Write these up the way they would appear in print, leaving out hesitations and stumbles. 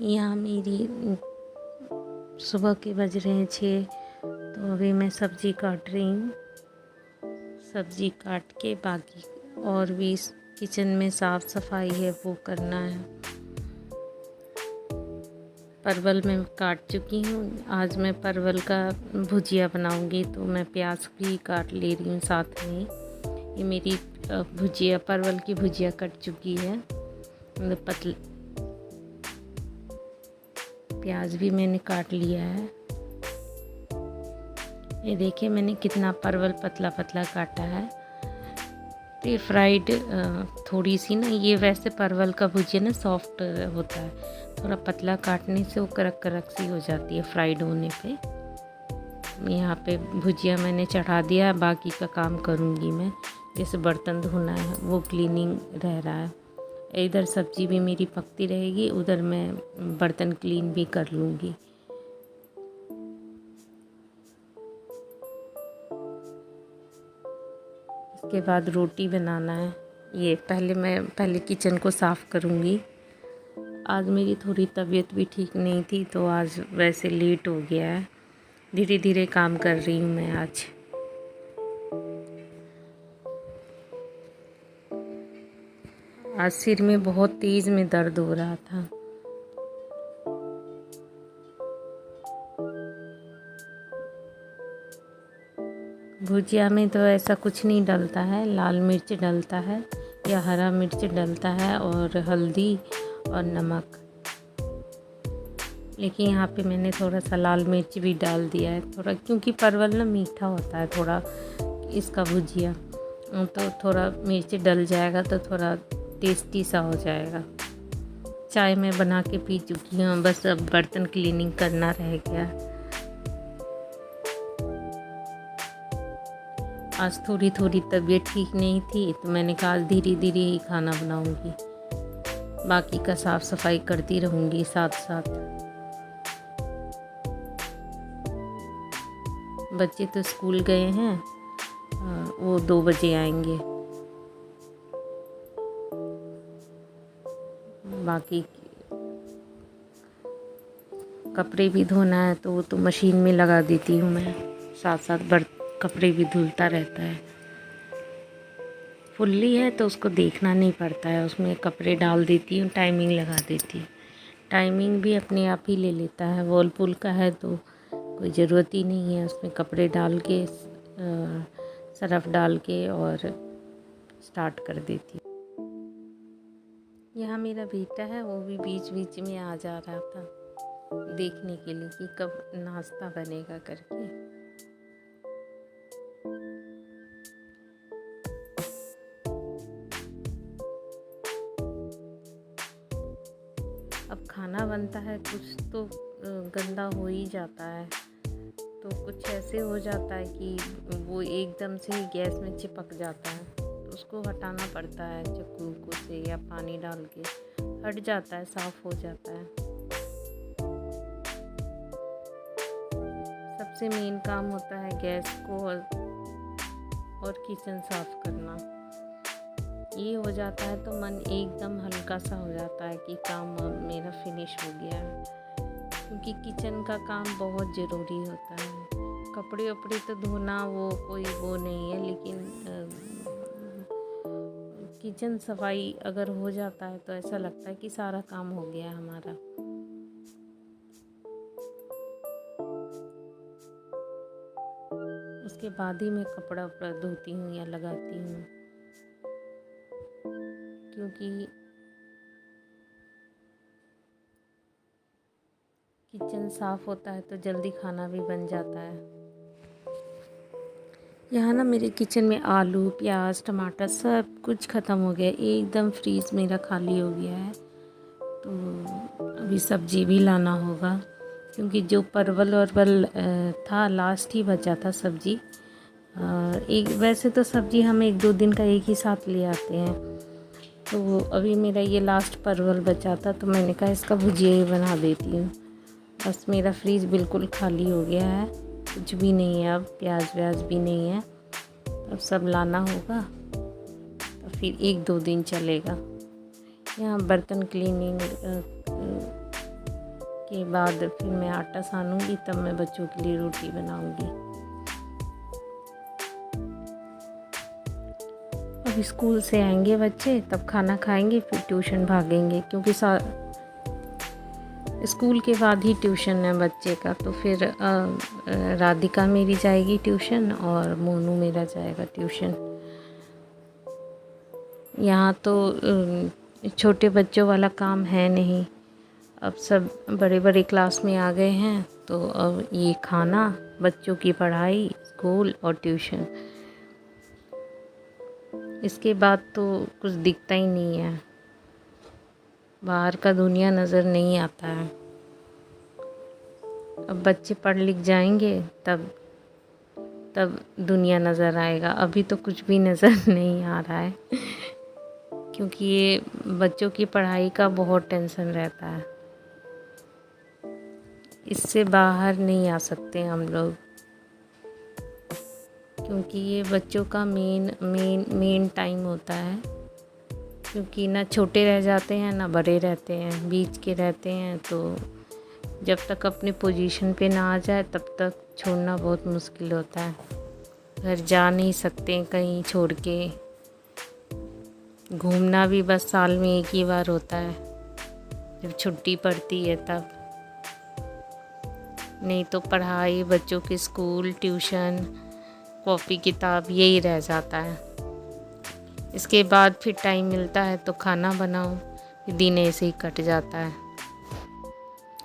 यहाँ मेरी सुबह के बज रहे हैं 6। तो अभी मैं सब्ज़ी काट रही हूँ। सब्ज़ी काट के बाकी और भी किचन में साफ़ सफाई है वो करना है। परवल मैं काट चुकी हूँ। आज मैं परवल का भुजिया बनाऊँगी, तो मैं प्याज भी काट ले रही हूँ साथ में। ये मेरी भुजिया, परवल की भुजिया कट चुकी है। पतली प्याज भी मैंने काट लिया है। ये देखिए मैंने कितना परवल पतला पतला काटा है। तो ये फ्राइड थोड़ी सी ना, ये वैसे परवल का भुजिया ना सॉफ्ट होता है, थोड़ा पतला काटने से वो कड़क कड़क सी हो जाती है फ्राइड होने पे। यहाँ पे भुजिया मैंने चढ़ा दिया है, बाकी का काम करूँगी मैं। जैसे बर्तन धोना है वो क्लीनिंग रह रहा है। इधर सब्जी भी मेरी पकती रहेगी, उधर मैं बर्तन क्लीन भी कर लूँगी। इसके बाद रोटी बनाना है। ये पहले किचन को साफ़ करूँगी। आज मेरी थोड़ी तबीयत भी ठीक नहीं थी, तो आज वैसे लेट हो गया है। धीरे धीरे काम कर रही हूँ मैं आज। आज सिर में बहुत तेज़ में दर्द हो रहा था। भुजिया में तो ऐसा कुछ नहीं डलता है, लाल मिर्च डलता है या हरा मिर्च डलता है और हल्दी और नमक। लेकिन यहाँ पे मैंने थोड़ा सा लाल मिर्च भी डाल दिया है, थोड़ा, क्योंकि परवल ना मीठा होता है थोड़ा इसका भुजिया, तो थोड़ा मिर्च डल जाएगा तो थोड़ा टेस्टी सा हो जाएगा। चाय मैं बना के पी चुकी हूँ, बस अब बर्तन क्लीनिंग करना रह गया। आज थोड़ी तबीयत ठीक नहीं थी, तो मैंने कहा आज धीरे धीरे ही खाना बनाऊंगी, बाकी का साफ़ सफाई करती रहूँगी साथ साथ। बच्चे तो स्कूल गए हैं, वो 2 बजे आएंगे। बाकी कपड़े भी धोना है तो वो तो मशीन में लगा देती हूँ मैं, साथ साथ कपड़े भी धुलता रहता है। फुल्ली है तो उसको देखना नहीं पड़ता है, उसमें कपड़े डाल देती हूँ, टाइमिंग लगा देती हूँ। टाइमिंग भी अपने आप ही ले लेता है। वर्लपूल का है तो कोई ज़रूरत ही नहीं है, उसमें कपड़े डाल के सरफ डाल के और स्टार्ट कर देती हूँ। यहाँ मेरा बेटा है, वो भी बीच बीच में आ जा रहा था देखने के लिए कि कब नाश्ता बनेगा करके। अब खाना बनता है, कुछ तो गंदा हो ही जाता है, तो कुछ ऐसे हो जाता है कि वो एकदम से ही गैस में चिपक जाता है, तो उसको हटाना पड़ता है चाकू से या पानी डाल के, हट जाता है, साफ़ हो जाता है। सबसे मेन काम होता है गैस को और किचन साफ़ करना। ये हो जाता है तो मन एकदम हल्का सा हो जाता है कि काम मेरा फिनिश हो गया है, क्योंकि किचन का काम बहुत ज़रूरी होता है। कपड़े वपड़े तो धोना वो कोई वो नहीं है, लेकिन किचन सफाई अगर हो जाता है तो ऐसा लगता है कि सारा काम हो गया हमारा। उसके बाद ही मैं कपड़ा वपड़ा धोती हूँ या लगाती हूँ, क्योंकि किचन साफ़ होता है तो जल्दी खाना भी बन जाता है। यहाँ ना मेरे किचन में आलू, प्याज, टमाटर सब कुछ ख़त्म हो गया, एकदम फ्रीज मेरा खाली हो गया है। तो अभी सब्ज़ी भी लाना होगा, क्योंकि जो परवल था लास्ट ही बचा था सब्ज़ी। वैसे तो सब्ज़ी हम 1-2 दिन का एक ही साथ ले आते हैं, तो अभी मेरा ये लास्ट परवल बचा था, तो मैंने कहा इसका भुजिया ही बना देती हूँ। बस मेरा फ्रीज बिल्कुल खाली हो गया है, कुछ भी नहीं है, अब प्याज व्याज भी नहीं है। अब सब लाना होगा तो फिर 1-2 दिन चलेगा। यहाँ बर्तन क्लीनिंग के बाद फिर मैं आटा सानूंगी, तब मैं बच्चों के लिए रोटी बनाऊंगी। अब स्कूल से आएंगे बच्चे, तब खाना खाएंगे, फिर ट्यूशन भागेंगे, क्योंकि स्कूल के बाद ही ट्यूशन है बच्चे का। तो फिर राधिका मेरी जाएगी ट्यूशन और मोनू मेरा जाएगा ट्यूशन। यहाँ तो छोटे बच्चों वाला काम है नहीं, अब सब बड़े बड़े क्लास में आ गए हैं। तो अब ये खाना, बच्चों की पढ़ाई, स्कूल और ट्यूशन, इसके बाद तो कुछ दिखता ही नहीं है, बाहर का दुनिया नज़र नहीं आता है। अब बच्चे पढ़ लिख जाएंगे तब दुनिया नज़र आएगा, अभी तो कुछ भी नज़र नहीं आ रहा है क्योंकि ये बच्चों की पढ़ाई का बहुत टेंशन रहता है, इससे बाहर नहीं आ सकते हम लोग, क्योंकि ये बच्चों का मेन टाइम होता है। क्योंकि ना छोटे रह जाते हैं ना बड़े रहते हैं, बीच के रहते हैं। तो जब तक अपने पोजीशन पे ना आ जाए तब तक छोड़ना बहुत मुश्किल होता है। घर जा नहीं सकते कहीं छोड़ के, घूमना भी बस साल में एक ही बार होता है, जब छुट्टी पड़ती है तब। नहीं तो पढ़ाई, बच्चों के स्कूल, ट्यूशन, कॉपी किताब, यही रह जाता है। इसके बाद फिर टाइम मिलता है तो खाना बनाओ, दिन ऐसे ही कट जाता है।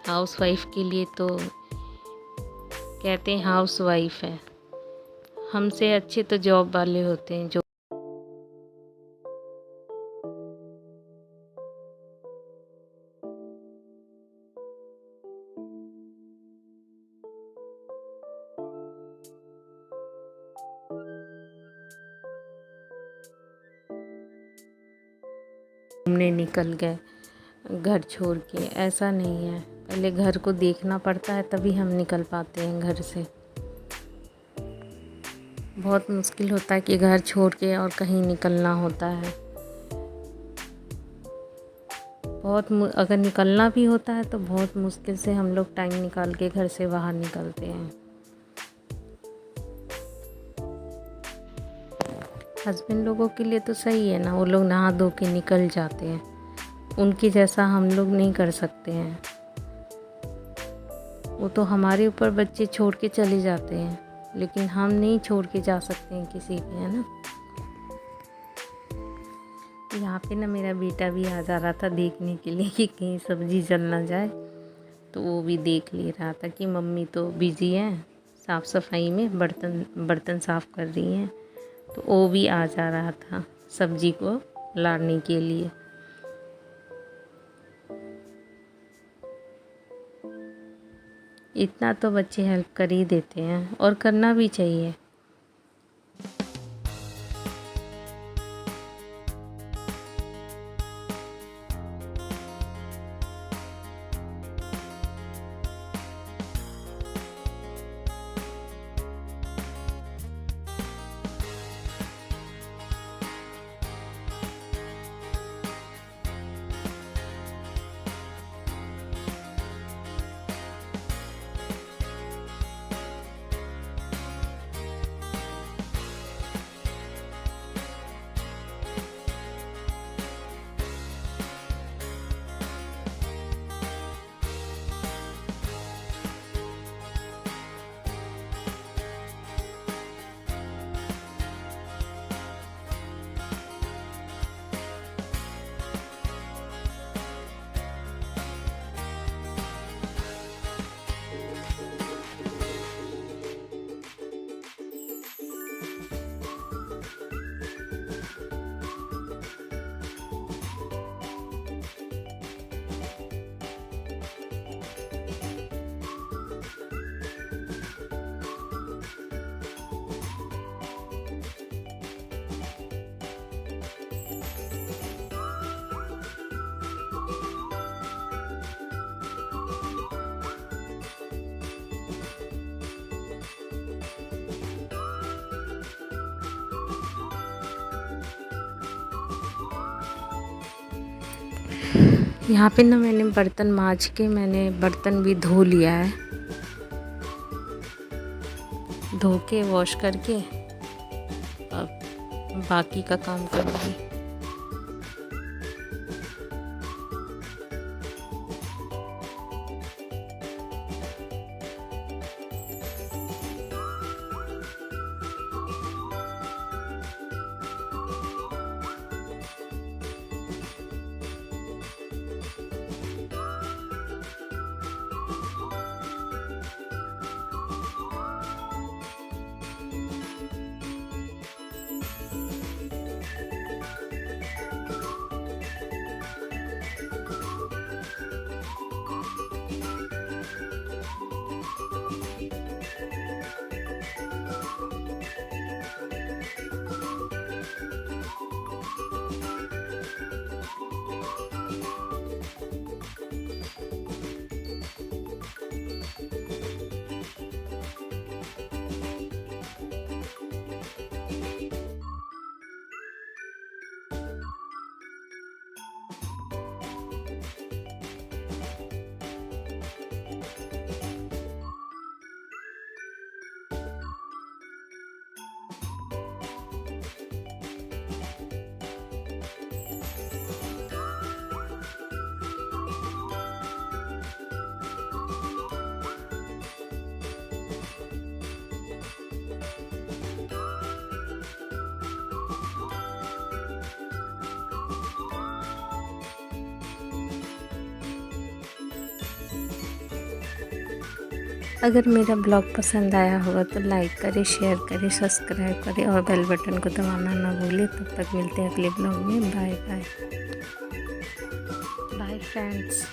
हाउस वाइफ के लिए तो कहते हैं हाउस वाइफ है, हमसे अच्छे तो जॉब वाले होते हैं जो घूमने निकल गए घर छोड़ के। ऐसा नहीं है, पहले घर को देखना पड़ता है तभी हम निकल पाते हैं घर से। बहुत मुश्किल होता है कि घर छोड़ के और कहीं निकलना होता है। अगर निकलना भी होता है तो बहुत मुश्किल से हम लोग टाइम निकाल के घर से बाहर निकलते हैं। हस्बैंड लोगों के लिए तो सही है ना, वो लोग नहा धो के निकल जाते हैं, उनकी जैसा हम लोग नहीं कर सकते हैं। वो तो हमारे ऊपर बच्चे छोड़ के चले जाते हैं, लेकिन हम नहीं छोड़ के जा सकते हैं किसी के, है ना। यहाँ पे ना मेरा बेटा भी आ जा रहा था देखने के लिए कि कहीं सब्जी जल ना जाए, तो वो भी देख ले रहा था कि मम्मी तो बिजी हैं साफ़ सफाई में, बर्तन साफ़ कर रही हैं। तो वो भी आ जा रहा था सब्जी को लाने के लिए। इतना तो बच्चे हेल्प कर ही देते हैं और करना भी चाहिए। यहाँ पे ना मैंने बर्तन मांज के मैंने बर्तन भी धो लिया है, धो के वॉश करके अब बाकी का काम करूँगी। अगर मेरा ब्लॉग पसंद आया होगा तो लाइक करें, शेयर करें, सब्सक्राइब करें और बेल बटन को दबाना ना भूलें। तब तक मिलते हैं अगले ब्लॉग में। Bye bye. Bye friends.